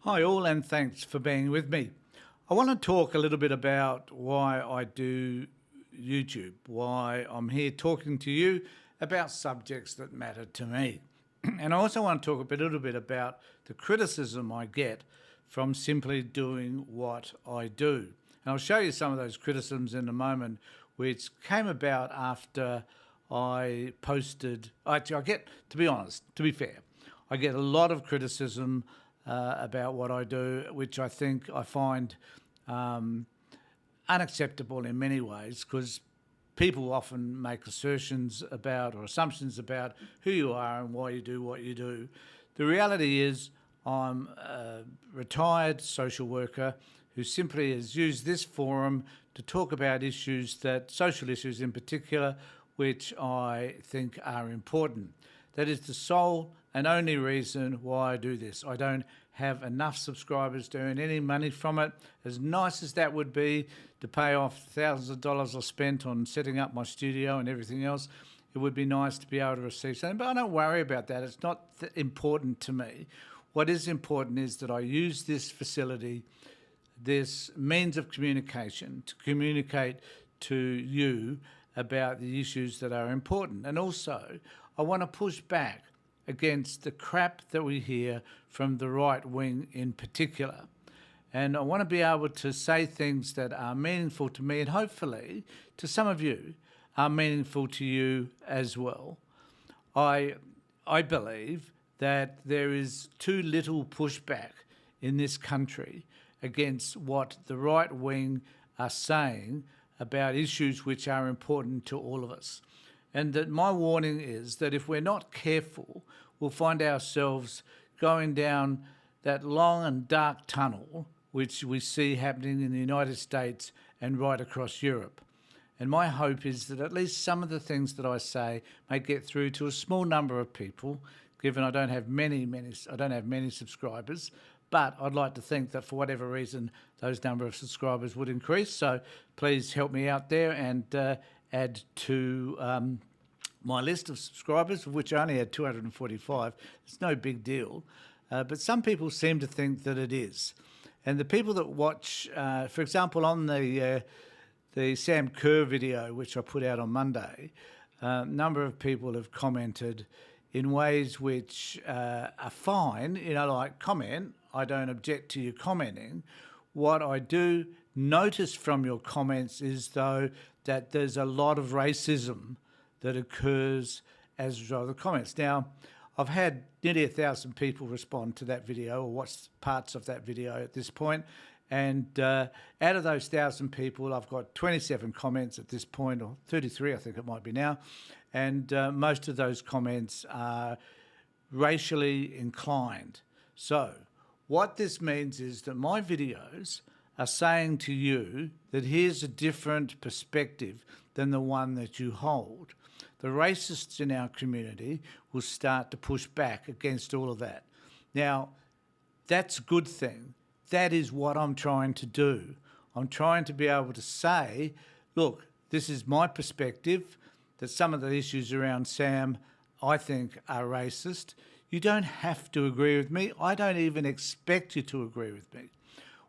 Hi all, and thanks for being with me. I want to talk a little bit about why I do YouTube, why I'm here talking to you about subjects that matter to me. And I also want to talk a little bit about the criticism I get from simply doing what I do. And I'll show you some of those criticisms in a moment, which came about after I posted. Actually, I get, to be honest, to be fair, I get a lot of criticism about what I do, which I find unacceptable in many ways, because people often make assertions about or assumptions about who you are and why you do what you do. The reality is I'm a retired social worker who simply has used this forum to talk about social issues in particular, which I think are important. That is the sole and only reason why I do this. I don't have enough subscribers to earn any money from it. As nice as that would be to pay off thousands of dollars I spent on setting up my studio and everything else, it would be nice to be able to receive something. But I don't worry about that. It's not important to me. What is important is that I use this facility, this means of communication, to communicate to you about the issues that are important. And also, I want to push back against the crap that we hear from the right wing in particular. And I want to be able to say things that are meaningful to me and hopefully to some of you are meaningful to you as well. I believe that there is too little pushback in this country against what the right wing are saying about issues which are important to all of us. And that my warning is that if we're not careful, we'll find ourselves going down that long and dark tunnel which we see happening in the United States and right across Europe. And my hope is that at least some of the things that I say may get through to a small number of people, given I don't have many subscribers, but I'd like to think that for whatever reason, those number of subscribers would increase. So please help me out there and add to my list of subscribers, of which I only had 245. It's no big deal. But some people seem to think that it is. And the people that watch, for example, on the Sam Kerr video, which I put out on Monday, a number of people have commented in ways which are fine, like comment. I don't object to you commenting. What I do notice from your comments is, though, that there's a lot of racism that occurs as a result of the comments. Now, I've had nearly 1,000 people respond to that video or watch parts of that video at this point. And out of those 1,000 people, I've got 27 comments at this point, or 33, I think it might be now. And most of those comments are racially inclined. So what this means is that my videos are saying to you that here's a different perspective than the one that you hold. The racists in our community will start to push back against all of that. Now, that's a good thing. That is what I'm trying to do. I'm trying to be able to say, look, this is my perspective, that some of the issues around Sam, I think, are racist. You don't have to agree with me. I don't even expect you to agree with me.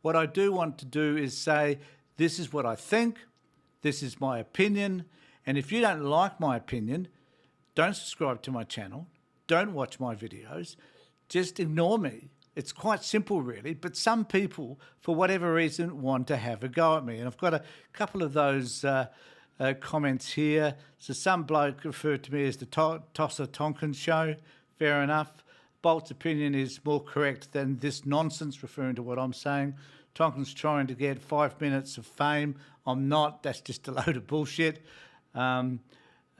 What I do want to do is say, this is what I think, this is my opinion, and if you don't like my opinion, don't subscribe to my channel, don't watch my videos, just ignore me. It's quite simple, really, but some people, for whatever reason, want to have a go at me. And I've got a couple of those comments here. So some bloke referred to me as the Tosser Tonkin show. Fair enough. Bolt's opinion is more correct than this nonsense, referring to what I'm saying. Tonkin's trying to get 5 minutes of fame. I'm not. That's just a load of bullshit. And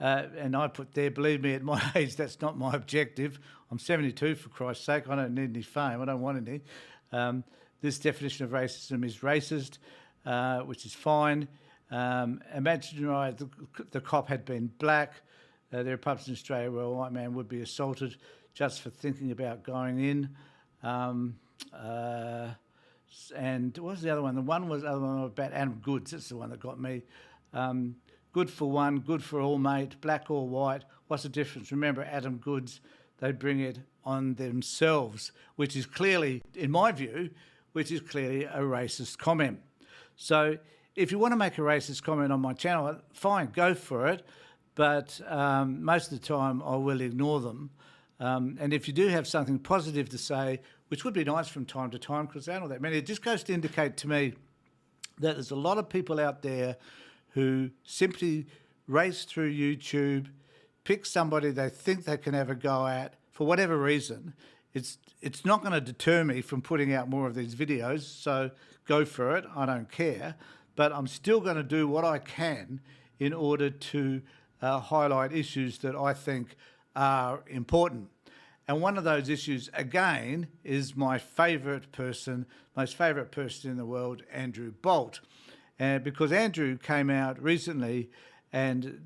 I put there, believe me, at my age, that's not my objective. I'm 72, for Christ's sake. I don't need any fame. I don't want any. This definition of racism is racist, which is fine. Imagine the cop had been black. There are pubs in Australia where a white man would be assaulted just for thinking about going in. And what was the other one? The other one about Adam Goods. That's the one that got me. Good for one, good for all, mate. Black or white. What's the difference? Remember Adam Goods. they bring it on themselves, which is clearly, in my view, which is clearly a racist comment. So if you want to make a racist comment on my channel, fine, go for it. But most of the time I will ignore them. And if you do have something positive to say, which would be nice from time to time, because there aren't that many, it just goes to indicate to me that there's a lot of people out there who simply race through YouTube, pick somebody they think they can have a go at for whatever reason. It's not going to deter me from putting out more of these videos, so go for it, I don't care. But I'm still going to do what I can in order to highlight issues that I think are important. And one of those issues, again, is my favourite person, most favourite person in the world, Andrew Bolt. Because Andrew came out recently and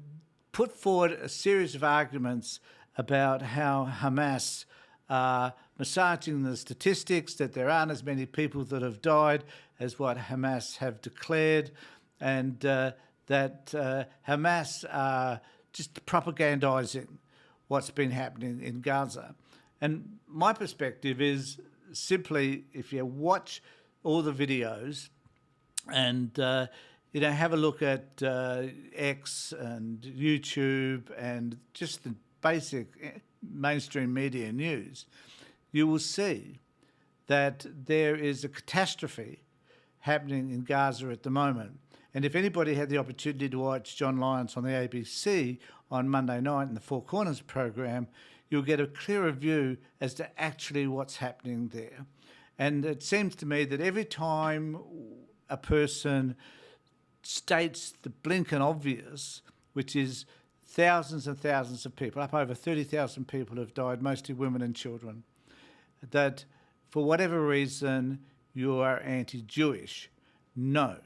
put forward a series of arguments about how Hamas are massaging the statistics, that there aren't as many people that have died as what Hamas have declared, and that Hamas are just propagandising what's been happening in Gaza. And my perspective is simply, if you watch all the videos and have a look at X and YouTube and just the basic mainstream media news, you will see that there is a catastrophe happening in Gaza at the moment. And if anybody had the opportunity to watch John Lyons on the ABC on Monday night in the Four Corners program, you'll get a clearer view as to actually what's happening there. And it seems to me that every time a person states the blink and obvious, which is thousands and thousands of people, up over 30,000 people have died, mostly women and children, that for whatever reason you are anti-Jewish. No.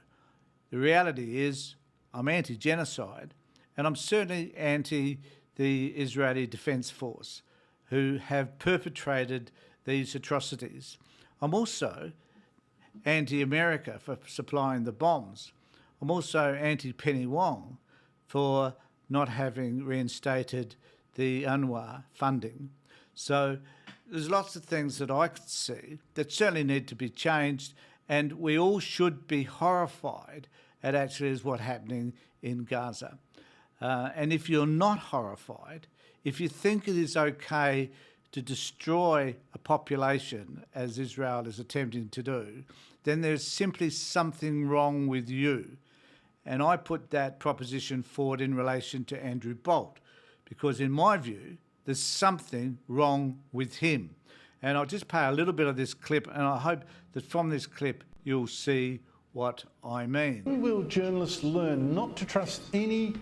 The reality is I'm anti-genocide, and I'm certainly anti the Israeli Defence Force, who have perpetrated these atrocities. I'm also anti-America for supplying the bombs. I'm also anti-Penny Wong for not having reinstated the UNRWA funding. So there's lots of things that I could see that certainly need to be changed, and we all should be horrified at actually is what's happening in Gaza. And if you're not horrified, if you think it is okay to destroy a population, as Israel is attempting to do, then there's simply something wrong with you. And I put that proposition forward in relation to Andrew Bolt, because in my view, there's something wrong with him. And I'll just play a little bit of this clip, and I hope that from this clip you'll see what I mean. When will journalists learn not to trust any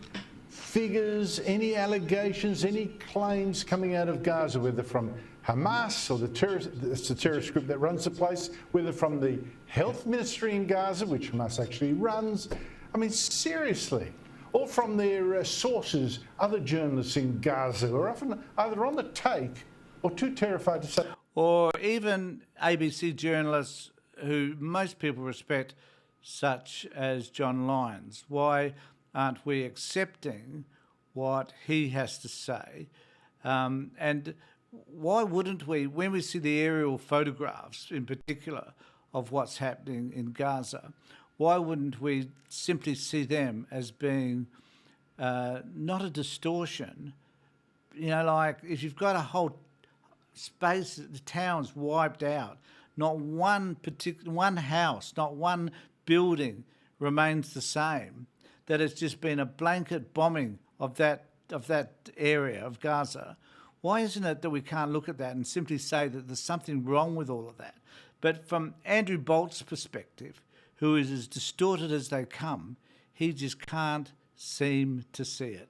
figures, any allegations, any claims coming out of Gaza, whether from Hamas or the terrorist group that runs the place, whether from the health ministry in Gaza, which Hamas actually runs? I mean, seriously. Or from their sources, other journalists in Gaza who are often either on the take or too terrified to say. Or even ABC journalists who most people respect, such as John Lyons. Why aren't we accepting what he has to say? And why wouldn't we, when we see the aerial photographs in particular of what's happening in Gaza, why wouldn't we simply see them as being not a distortion? You know, like if you've got a whole space, the town's wiped out, not one house, not one building remains the same, that it's just been a blanket bombing of that area of Gaza. Why isn't it that we can't look at that and simply say that there's something wrong with all of that? But from Andrew Bolt's perspective, who is as distorted as they come, he just can't seem to see it.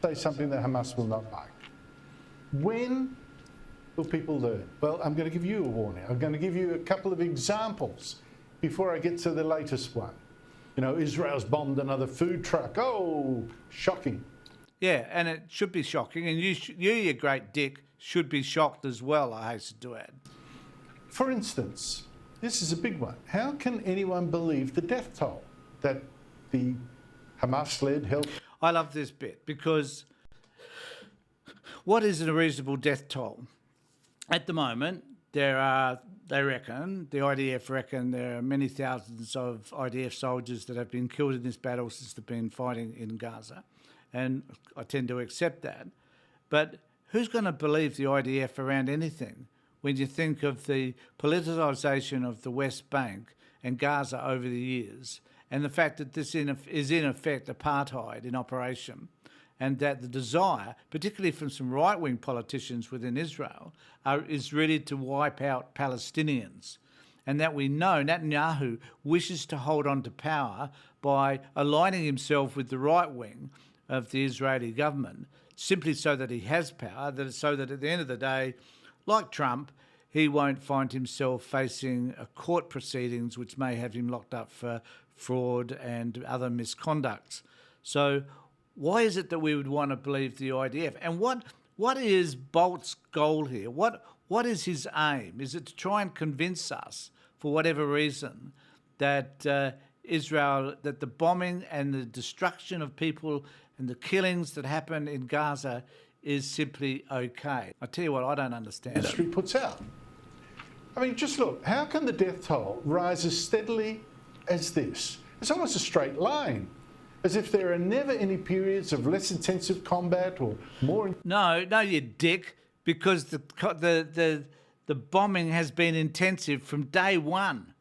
Say something that Hamas will not like. When will people learn? Well, I'm going to give you a warning. I'm going to give you a couple of examples before I get to the latest one. You know, Israel's bombed another food truck. Oh, shocking. Yeah, and it should be shocking. And you great dick, should be shocked as well, I hasten to add. For instance, this is a big one. How can anyone believe the death toll that the Hamas-led health... I love this bit because What is a reasonable death toll? At the moment, there are, the IDF reckon there are many thousands of IDF soldiers that have been killed in this battle since they've been fighting in Gaza. And I tend to accept that. But who's going to believe the IDF around anything when you think of the politicisation of the West Bank and Gaza over the years, and the fact that this is in effect apartheid in operation, and that the desire, particularly from some right-wing politicians within Israel, is ready to wipe out Palestinians, and that we know Netanyahu wishes to hold on to power by aligning himself with the right wing of the Israeli government, simply so that he has power, so that at the end of the day, like Trump, he won't find himself facing court proceedings which may have him locked up for fraud and other misconducts. So why is it that we would want to believe the IDF? And what is Bolt's goal here? What is his aim? Is it to try and convince us, for whatever reason, that Israel, that the bombing and the destruction of people and the killings that happen in Gaza is simply okay? I tell you what, I don't understand it. History puts out. I mean, just look, how can the death toll rise as steadily as this? It's almost a straight line, as if there are never any periods of less intensive combat or more. No, you dick, because the bombing has been intensive from day one.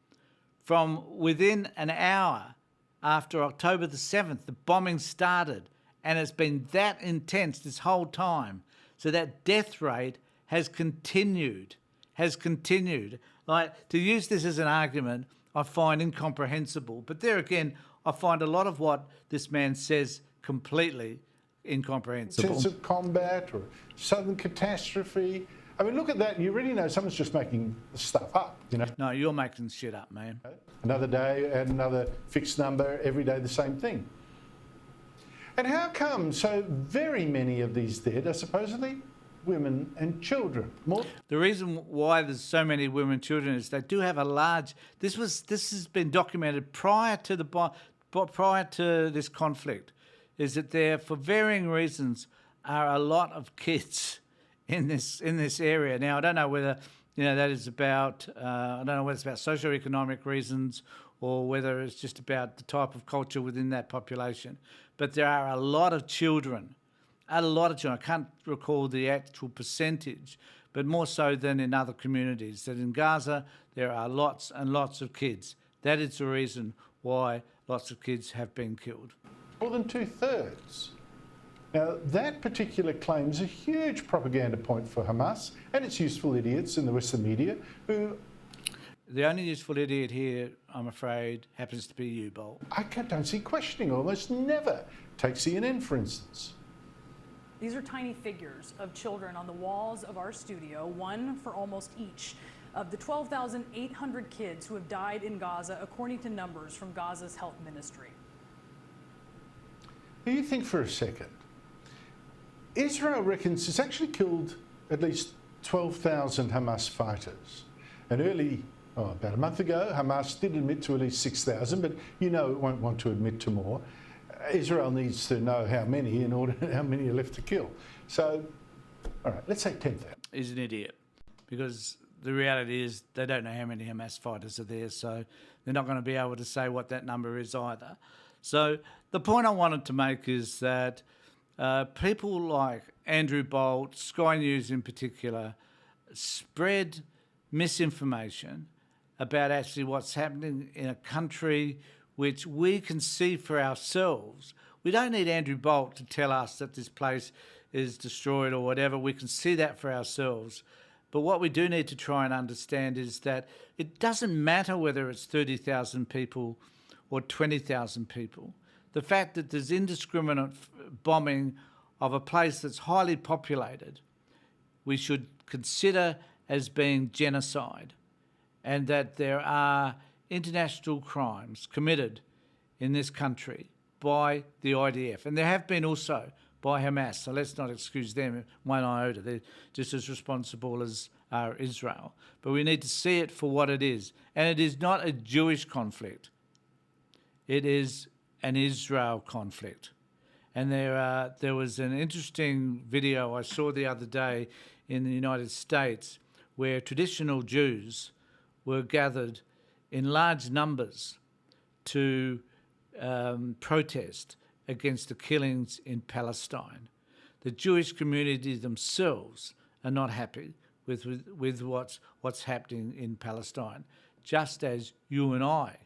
From within an hour after October the 7th, the bombing started, and it's been that intense this whole time. So that death rate has continued. Like, to use this as an argument, I find incomprehensible. But there again, I find a lot of what this man says completely incomprehensible. Intensive combat or sudden catastrophe. I mean, look at that. You really know someone's just making stuff up, you know. No, you're making shit up, man. Another day and another fixed number, every day the same thing. And how come so very many of these dead are supposedly women and children? More. The reason why there's so many women and children is they do have a large. This has been documented prior to this conflict, is that there, for varying reasons, are a lot of kids in this area. Now, I don't know whether that is about. I don't know whether it's about socioeconomic reasons or whether it's just about the type of culture within that population. But there are a lot of children. I can't recall the actual percentage, but more so than in other communities. That in Gaza, there are lots and lots of kids. That is the reason why lots of kids have been killed. More than 2/3. Now, that particular claim is a huge propaganda point for Hamas and its useful idiots in the Western media who... The only useful idiot here, I'm afraid, happens to be you, Bolt. I don't see questioning, almost never. Take CNN, for instance. These are tiny figures of children on the walls of our studio, one for almost each of the 12,800 kids who have died in Gaza, according to numbers from Gaza's health ministry. Now, you think for a second. Israel reckons it's actually killed at least 12,000 Hamas fighters. And about a month ago, Hamas did admit to at least 6,000, but it won't want to admit to more. Israel needs to know how many how many are left to kill. So, all right, let's say 10,000. He's an idiot, because the reality is they don't know how many Hamas fighters are there, so they're not going to be able to say what that number is either. So the point I wanted to make is that people like Andrew Bolt, Sky News in particular, spread misinformation about actually what's happening in a country which we can see for ourselves. We don't need Andrew Bolt to tell us that this place is destroyed or whatever. We can see that for ourselves. But what we do need to try and understand is that it doesn't matter whether it's 30,000 people or 20,000 people. The fact that there's indiscriminate bombing of a place that's highly populated, we should consider as being genocide, and that there are international crimes committed in this country by the IDF. And there have been also by Hamas, so let's not excuse them one iota. They're just as responsible as Israel. But we need to see it for what it is. And it is not a Jewish conflict. It is an Israel conflict. And there was an interesting video I saw the other day in the United States where traditional Jews were gathered in large numbers to protest against the killings in Palestine. The Jewish community themselves are not happy with what's happening in Palestine, just as you and I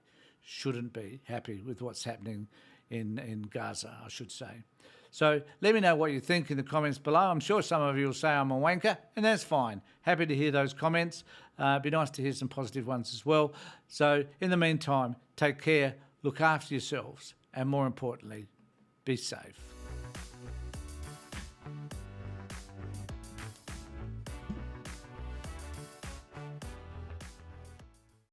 shouldn't be happy with what's happening in Gaza, I should say. So let me know what you think in the comments below. I'm sure some of you will say I'm a wanker, and that's fine. Happy to hear those comments. It'd be nice to hear some positive ones as well. So in the meantime, take care, look after yourselves, and more importantly, be safe.